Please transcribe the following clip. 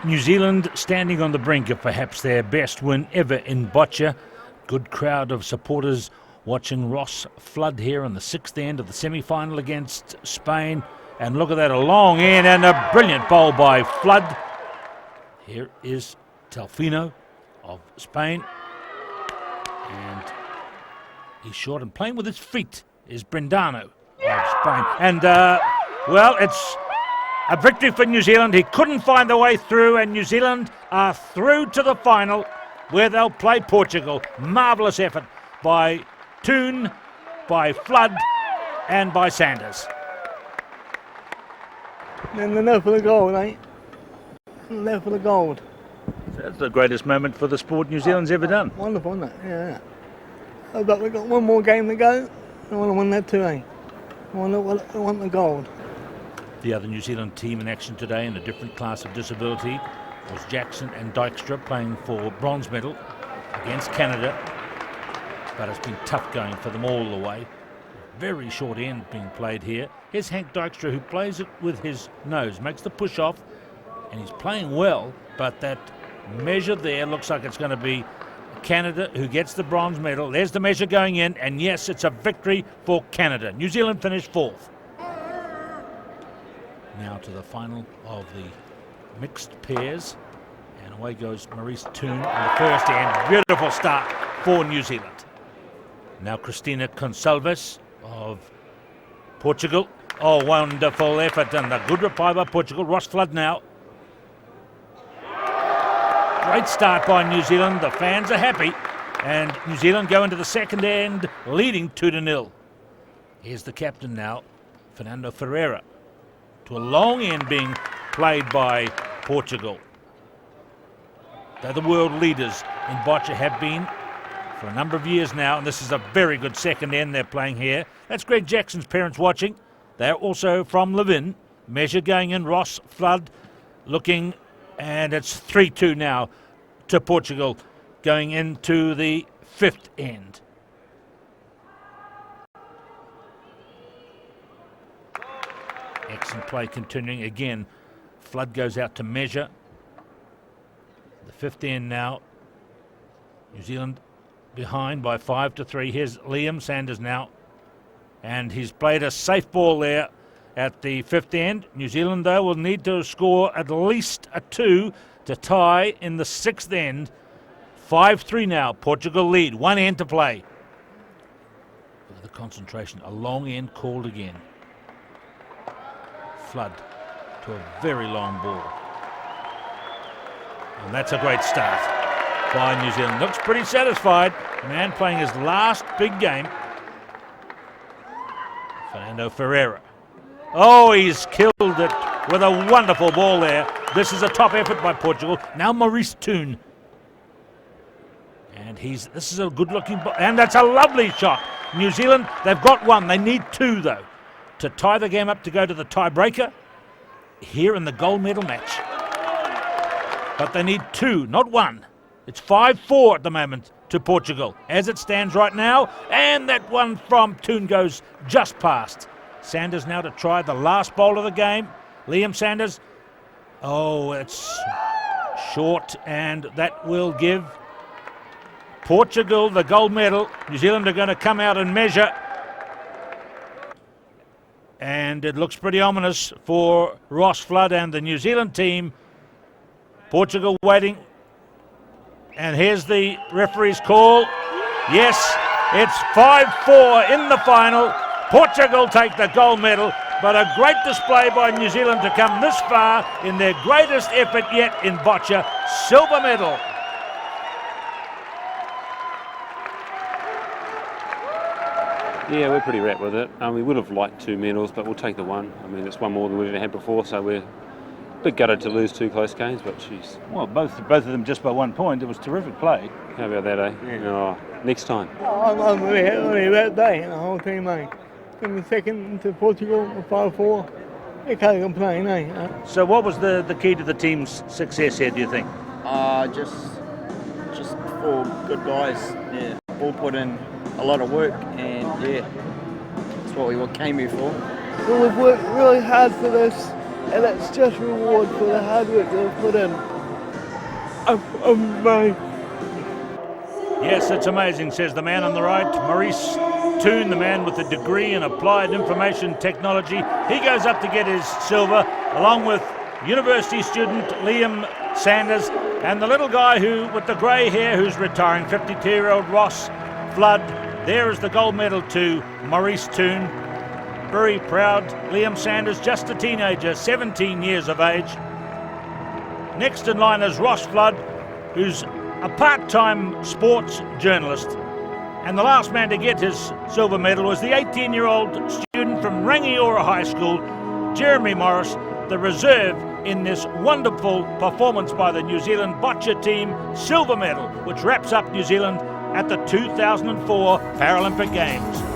New Zealand standing on the brink of perhaps their best win ever in Boccia. Good crowd of supporters watching Ross flood here in the sixth end of the semi-final against Spain. And look at that, a long end and a brilliant bowl by Flood. Here is Telfino of Spain. And he's short and playing with his feet is Brendano of Spain. And, well, it's a victory for New Zealand. He couldn't find the way through, and New Zealand are through to the final where they'll play Portugal. Marvellous effort by Toon, by Flood, and by Sanders. And they're there for the gold, eh? They're there for the gold. That's the greatest moment for the sport New Zealand's ever done. Wonderful, isn't it? Yeah. But we've got one more game to go. I want to win that too, eh? I want the gold. The other New Zealand team in action today in a different class of disability was Jackson and Dykstra playing for bronze medal against Canada. But it's been tough going for them all the way. Very short end being played here. Here's Hank Dykstra, who plays it with his nose, makes the push off, and he's playing well, but that measure there looks like it's going to be Canada who gets the bronze medal. There's the measure going in, and yes, it's a victory for Canada. New Zealand finished fourth. Now to the final of the mixed pairs, and away goes Maurice Toon in the first end. Beautiful start for New Zealand. Now Cristina Gonçalves of Portugal. Oh, wonderful effort and a good reply by Portugal. Ross Flood now. Great start by New Zealand. The fans are happy, and New Zealand go into the second end leading 2-0. Here's the captain now, Fernando Ferreira, to a long end being played by Portugal. They're the world leaders in Boccia, have been for a number of years now, and this is a very good second end they're playing here. That's Greg Jackson's parents watching. They're also from Levin. Measure going in, Ross Flood looking, and it's 3-2 now to Portugal going into the fifth end. Excellent play continuing again. Flood goes out to measure. The fifth end now. New Zealand behind by 5-3. Here's Liam Sanders now. And he's played a safe ball there at the fifth end. New Zealand, though, will need to score at least a 2 to tie in the sixth end. 5-3 now. Portugal lead. One end to play. Look at the concentration. A long end called again. Flood to a very long ball. And that's a great start by New Zealand. Looks pretty satisfied. Man playing his last big game. Fernando Ferreira. Oh, he's killed it with a wonderful ball there. This is a top effort by Portugal. Now Maurice Toon. And this is a good looking ball. And that's a lovely shot. New Zealand, they've got one. They need 2 though to tie the game up to go to the tiebreaker here in the gold medal match. But they need 2, not 1. It's 5-4 at the moment to Portugal as it stands right now, and that one from Toon goes just past. Sanders now to try the last bowl of the game. Liam Sanders. Oh, it's short, and that will give Portugal the gold medal. New Zealand are going to come out and measure, and it looks pretty ominous for Ross Flood and the New Zealand team. Portugal waiting. And here's the referee's call. Yes, it's 5-4 in the final. Portugal take the gold medal, but a great display by New Zealand to come this far in their greatest effort yet in Boccia. Silver medal. Yeah, we're pretty wrapped with it. We would have liked 2 medals, but we'll take the 1. I mean, it's 1 more than we've ever had before, so we're a bit gutted to lose 2 close games, but jeez. Well, both of them just by 1 point. It was terrific play. How about that, eh? Yeah. Oh, next time. I'm really happy that day, and the whole team, eh? In the second to Portugal, 5-4. They can't complain, eh? So what was the key to the team's success here, do you think? Just 4 good guys. Yeah, all put in a lot of work, and yeah, that's what we came here for. Well, we've worked really hard for this. and it's just reward for the hard work they've put in. Amazing. Yes, it's amazing, says the man on the right, Maurice Toon, the man with a degree in applied information technology. He goes up to get his silver, along with university student Liam Sanders, and the little guy who, with the grey hair, who's retiring, 52-year-old Ross Flood. There is the gold medal to Maurice Toon. Very proud. Liam Sanders, just a teenager, 17 years of age. Next in line is Ross Flood, who's a part-time sports journalist. And the last man to get his silver medal was the 18-year-old student from Rangiora High School, Jeremy Morris, the reserve in this wonderful performance by the New Zealand Boccia team, silver medal, which wraps up New Zealand at the 2004 Paralympic Games.